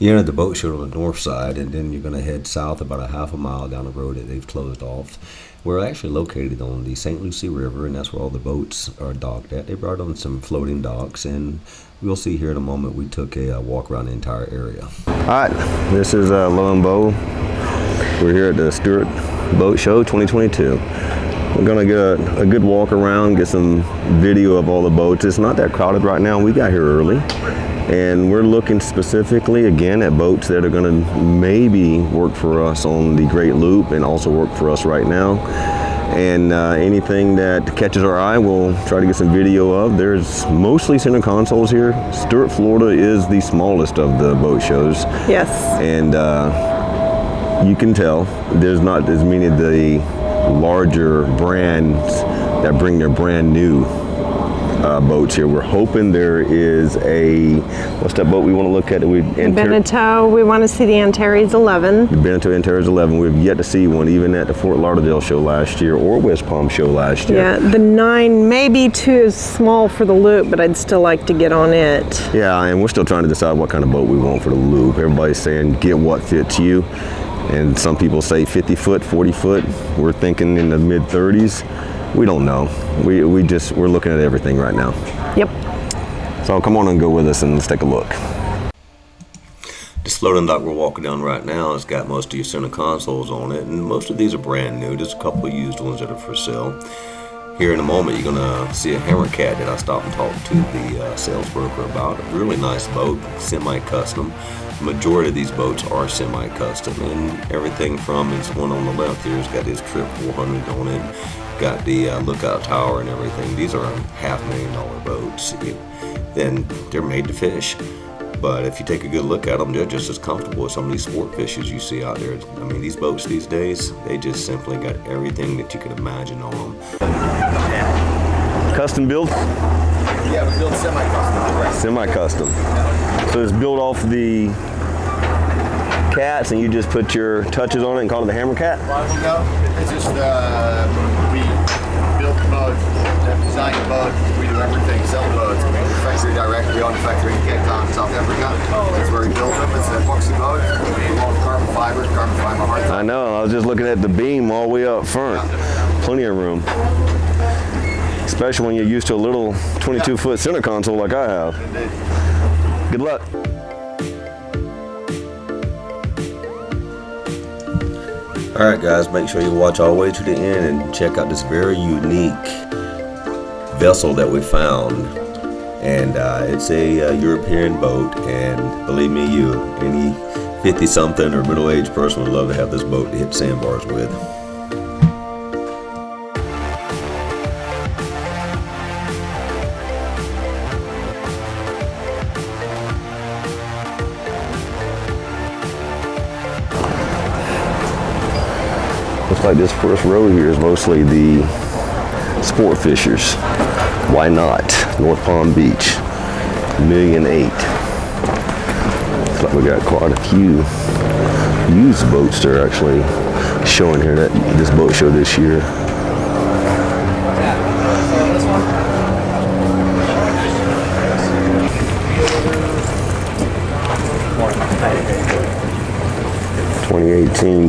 You enter the boat show on the north side, and then you're going to head south about a half a mile down the road that they've closed off. We're actually located on the St. Lucie River, and that's where all the boats are docked at. They brought on some floating docks, and we'll see here in a moment. We took a walk around the entire area. All right, this is Lo and Bo. We're here at the Stuart Boat Show 2022. We're gonna get a good walk around, get some video of all the boats. It's not that crowded right now. We got here early, and we're looking specifically again at boats that are gonna maybe work for us on the Great Loop and also work for us right now. And anything that catches our eye, we'll try to get some video of. There's mostly center consoles here. Stuart, Florida is the smallest of the boat shows. Yes. And you can tell there's not as many of the larger brands that bring their brand new boats here. We're hoping there is a, what's that boat we want to look at? Beneteau, we want to see the Antares 11. The Beneteau Antares 11. We've yet to see one, even at the Fort Lauderdale show last year or West Palm show last year. Yeah, the 9 maybe too small for the Loop, but I'd still like to get on it. Yeah, and we're still trying to decide what kind of boat we want for the Loop. Everybody's saying get what fits you. And some people say 50 foot, 40 foot. We're thinking in the mid 30s. We don't know. We're looking at everything right now. Yep. So come on and go with us and let's take a look. This floating dock we're walking down right now has got most of your center consoles on it, and most of these are brand new. There's a couple of used ones that are for sale. Here in a moment, you're gonna see a Hammercat that I stopped and talked to the sales broker about. A really nice boat, semi-custom. The majority of these boats are semi-custom, and everything from this one on the left here has got this Trip 400 on it, got the lookout tower and everything. These are $500,000 boats. Then they're made to fish. But if you take a good look at them, they're just as comfortable as some of these sport fishes you see out there. I mean, these boats these days, they just simply got everything that you could imagine on them. Custom built? Yeah, we build semi-custom. Right? Semi-custom. So it's built off the cats and you just put your touches on it and call it the Hammercat? No, it's just, we built the boat, designed the boat, we do everything, sell the boats. We factory direct, we own the factory in Cape Town, South Africa. That's where we built them. It's an epoxy boat. We own carbon fiber hard. I know, I was just looking at the beam all the way up front. Plenty of room. Especially when you're used to a little 22-foot center console like I have. Indeed. Good luck. All right, guys, make sure you watch all the way to the end and check out this very unique vessel that we found. And it's a European boat, and believe me, any 50-something or middle-aged person would love to have this boat to hit sandbars with. Looks like this first row here is mostly the sport fishers. Why not? North Palm Beach, $1.8 million. Looks like we got quite a few used boats that are actually showing here at this boat show this year.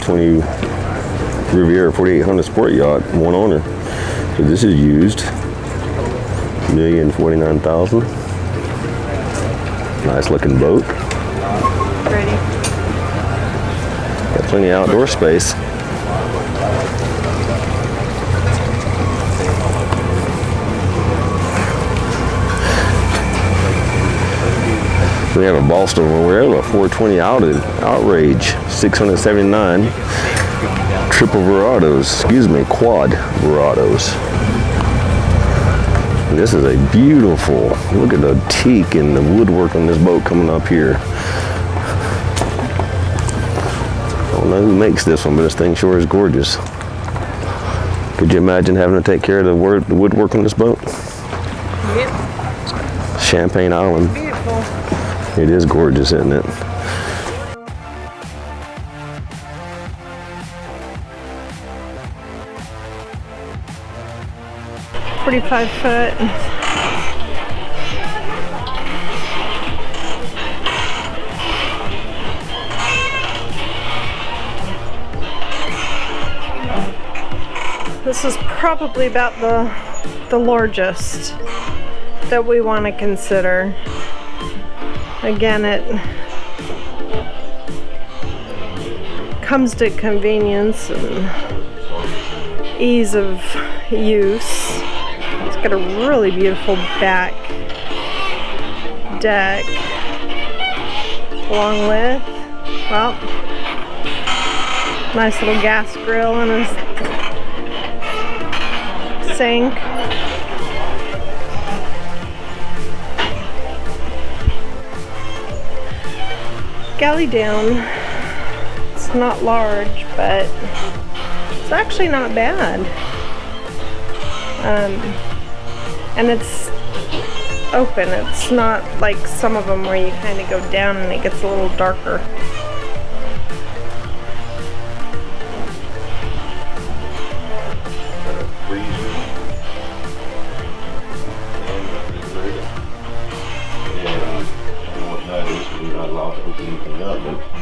'20 Riviera 4800 sport yacht, one owner. So this is used, $1,049,000. Nice looking boat. Ready. Got plenty of outdoor space. We have a Boston where we're able to 420 outrage, 679. Triple Verados, quad Verados. And this is a beautiful, look at the teak and the woodwork on this boat coming up here. I don't know who makes this one, but this thing sure is gorgeous. Could you imagine having to take care of the woodwork on this boat? Yep. Champagne Island. Beautiful. It is gorgeous, isn't it? 45 foot. this is probably about the largest that we want to consider. Again, it comes to convenience and ease of use. It's got a really beautiful back deck, along with, well, nice little gas grill and a sink. Galley down. It's not large, but it's actually not bad. And it's open. It's not like some of them where you kind of go down and it gets a little darker.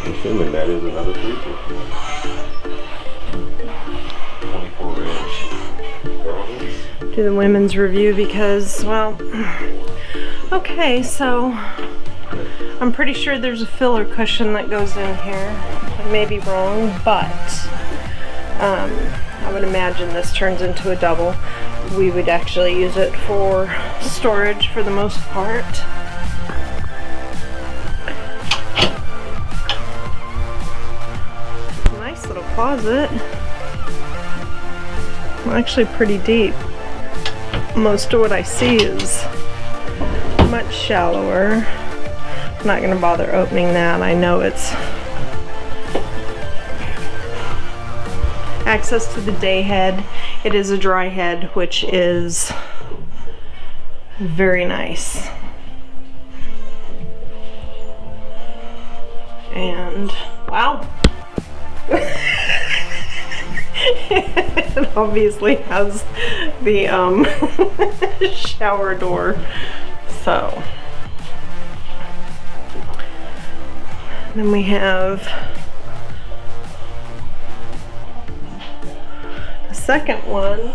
I'm assuming that is another freezer. 24-inch. Do the women's review because, well, okay, so I'm pretty sure there's a filler cushion that goes in here. I may be wrong, but I would imagine this turns into a double. We would actually use it for storage for the most part. Nice little closet. Actually pretty deep. Most of what I see is much shallower. I'm not going to bother opening that. I know it's access to the day head. It is a dry head, which is very nice. And wow. It obviously has the shower door. So then we have a second one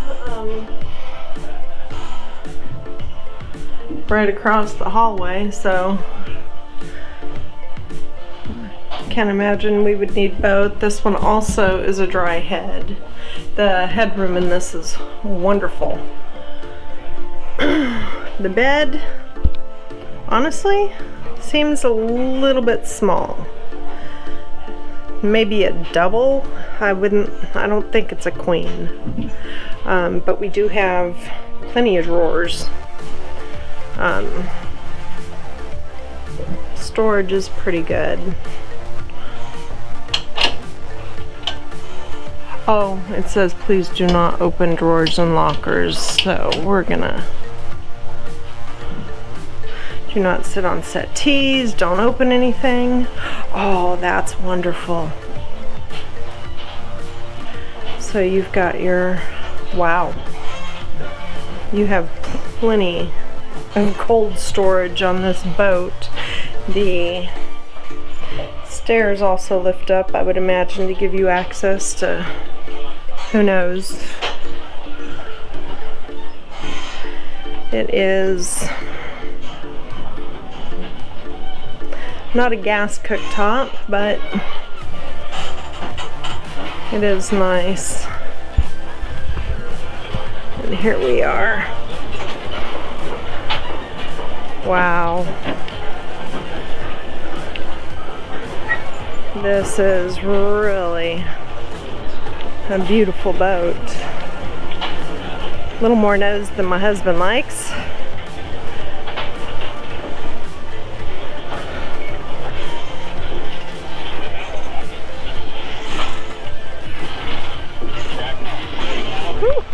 right across the hallway, so can't imagine we would need both. This one also is a dry head. The headroom in this is wonderful. The bed, honestly, seems a little bit small. Maybe a double. I don't think it's a queen. But we do have plenty of drawers. Storage is pretty good. Oh, it says please do not open drawers and lockers, so we're gonna do not sit on settees, don't open anything. Oh, that's wonderful. So you've got your, wow, you have plenty of cold storage on this boat. The stairs also lift up, I would imagine, to give you access to who knows. It is not a gas cooktop, but it is nice. And here we are. Wow. This is really a beautiful boat. A little more nose than my husband likes. Whew.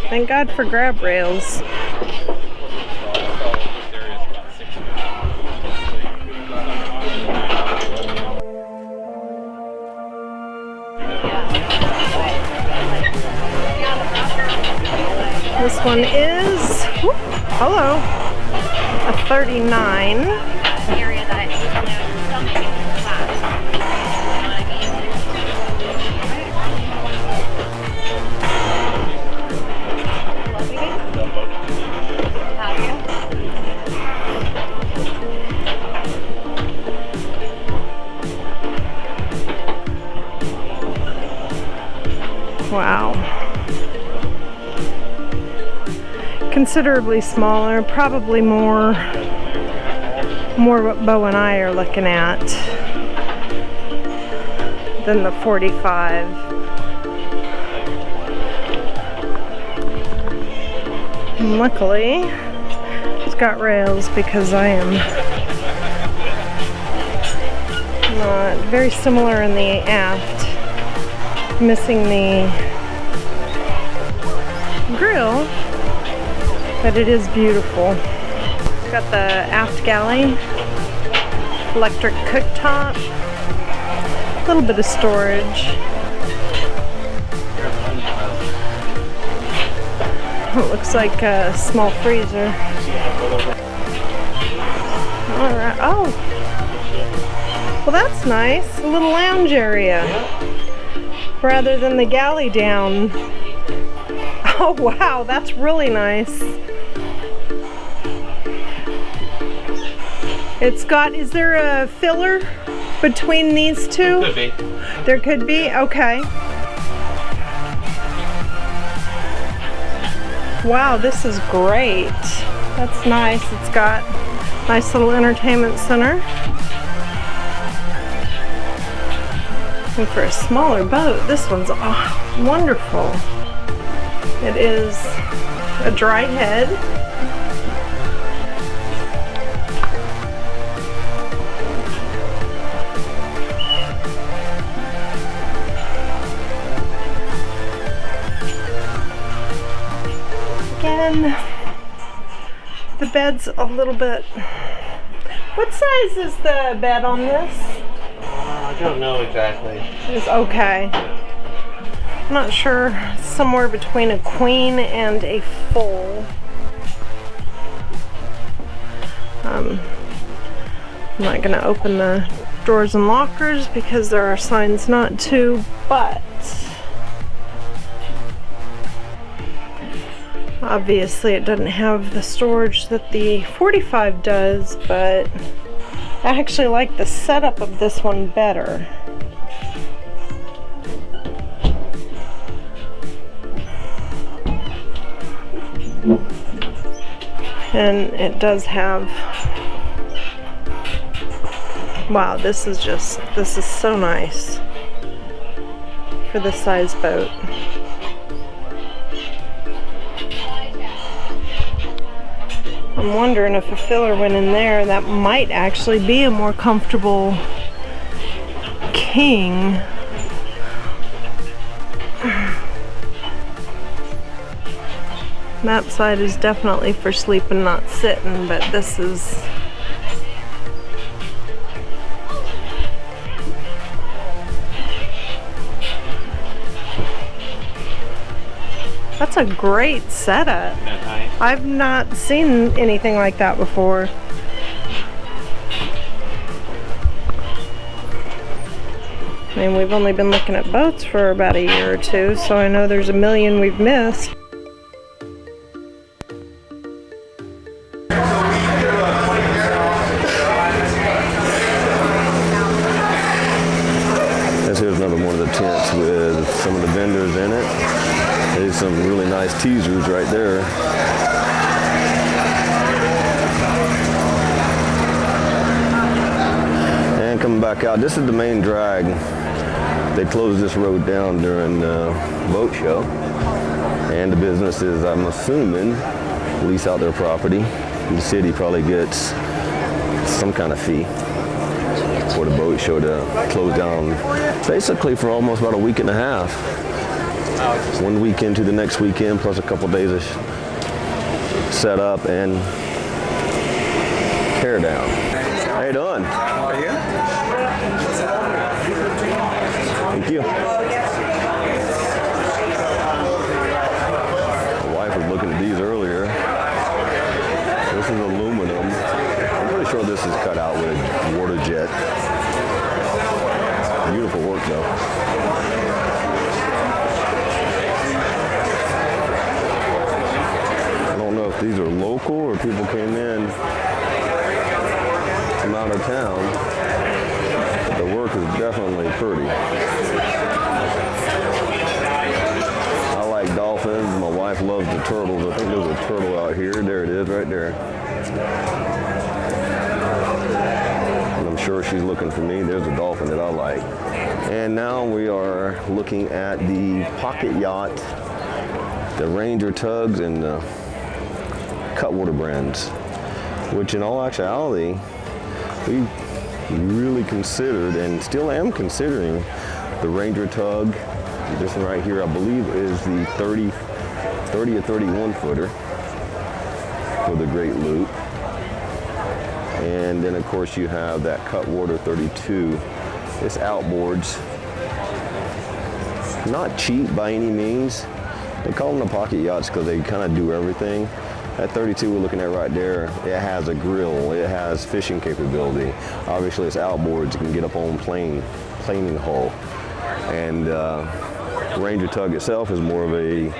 Thank God for grab rails. This one is, whoop, hello, a 39. Area that Wow. Considerably smaller, probably more what Bo and I are looking at than the 45. And luckily, it's got rails because I am not very similar in the aft, missing the grill, but it is beautiful. It's got the aft galley, electric cooktop, a little bit of storage. It looks like a small freezer. Alright, oh! Well, that's nice. A little lounge area. Rather than the galley down. Oh, wow, that's really nice. It's got, is there a filler between these two? Could be. There could be? Okay. Wow, this is great. That's nice. It's got a nice little entertainment center. And for a smaller boat, this one's wonderful. It is a dry head. Again, the bed's a little bit... What size is the bed on this? I don't know exactly. It's okay. I'm not sure. Somewhere between a queen and a full. I'm not going to open the drawers and lockers because there are signs not to, but obviously it doesn't have the storage that the 45 does, but I actually like the setup of this one better. And it does have, wow, this is so nice for this size boat. I'm wondering if a filler went in there, that might actually be a more comfortable king. That side is definitely for sleeping, not sitting, but this is... That's a great setup. I've not seen anything like that before. I mean, we've only been looking at boats for about a year or two, so I know there's a million we've missed. Here's another one of the tents with some of the vendors in it. There's some really nice teasers right there. And coming back out, this is the main drag. They closed this road down during the boat show. And the businesses, I'm assuming, lease out their property. The city probably gets some kind of fee for the boat show to close down basically for almost about a week and a half. 1 weekend to the next weekend, plus a couple days of set up and tear down. How you doing? How are you? Thank you. My wife was looking at these earlier. This is aluminum. I'm pretty sure this is cut out with water jet. Beautiful work though. These are local or people came in from out of town. But the work is definitely pretty. loves the turtles. I think there's a turtle out here. There it is, right there. And I'm sure she's looking for me. There's a dolphin that I like. And now we are looking at the pocket yacht, the Ranger tugs, and the Cutwater brands, which in all actuality, we really considered and still am considering the Ranger tug. This one right here, I believe, is the 30 or 31 footer for the Great Loop. And then of course you have that Cutwater 32. It's outboards. Not cheap by any means. They call them the pocket yachts because they kind of do everything. That 32 we're looking at right there, it has a grill, it has fishing capability. Obviously it's outboards, you can get up on planing hull. And Ranger tug itself is more of a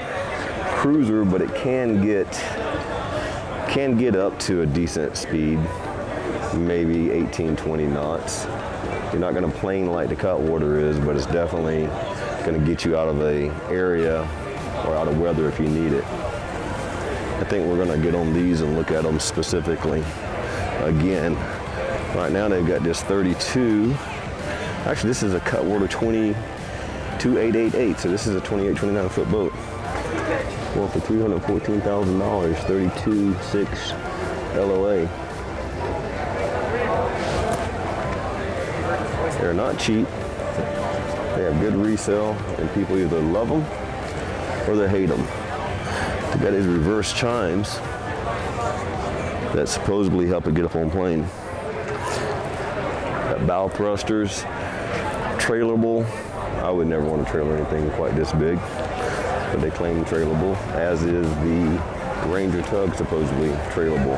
cruiser, but it can get up to a decent speed, maybe 18, 20 knots. You're not gonna plane like the Cutwater is, but it's definitely gonna get you out of a area or out of weather if you need it. I think we're gonna get on these and look at them specifically. Again, right now they've got this 32. Actually, this is a Cutwater 22888, so this is a 28, 29 foot boat. Well, for $314,000, 32.6 LOA. They're not cheap. They have good resale, and people either love them or they hate them. They got these reverse chimes that supposedly help it get up on plane. Got bow thrusters, trailerable. I would never want to trailer anything quite this big, but they claim trailable, as is the Ranger tug supposedly trailable.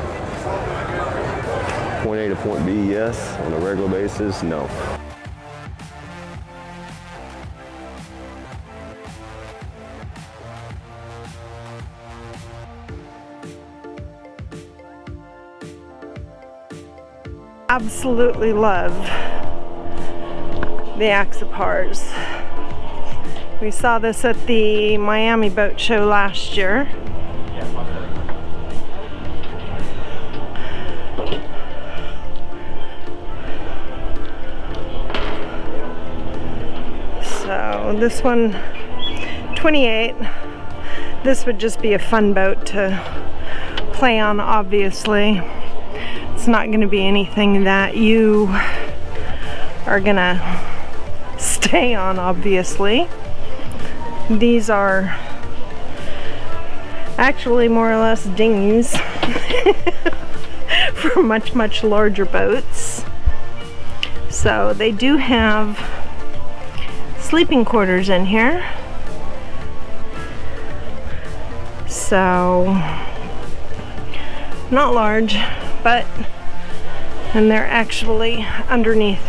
Point A to point B, yes. On a regular basis, no. Absolutely love the Axopars. We saw this at the Miami Boat Show last year. So this one, 28. This would just be a fun boat to play on, obviously. It's not going to be anything that you are going to stay on, obviously. These are actually more or less dinghies for much, much larger boats. So they do have sleeping quarters in here. So not large, but and they're actually underneath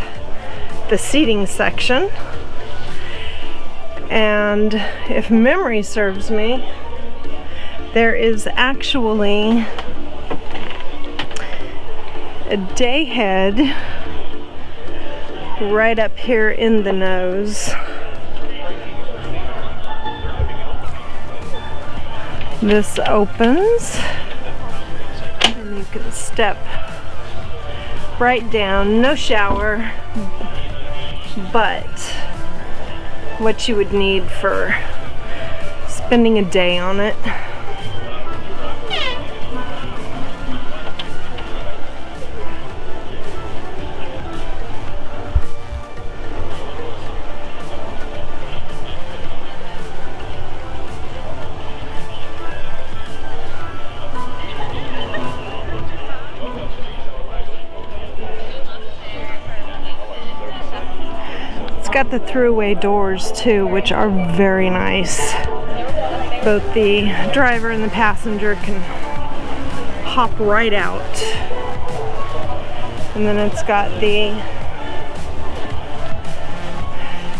the seating section. And if memory serves me, there is actually a day head right up here in the nose. This opens and you can step right down. No shower, but what you would need for spending a day on it. Got the through-away doors too, which are very nice. Both the driver and the passenger can hop right out. And then it's got the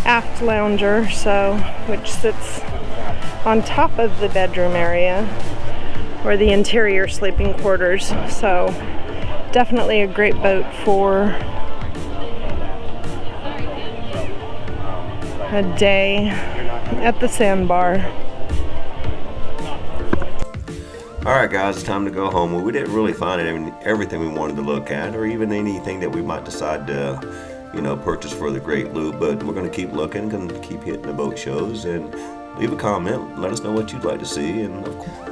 aft lounger, which sits on top of the bedroom area, or the interior sleeping quarters. So definitely a great boat for a day at the sandbar. Alright guys, it's time to go home. Well, we didn't really find everything we wanted to look at, or even anything that we might decide to, you know, purchase for the Great Loop, but we're going to keep looking, going to keep hitting the boat shows, and leave a comment, let us know what you'd like to see, and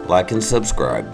like and subscribe.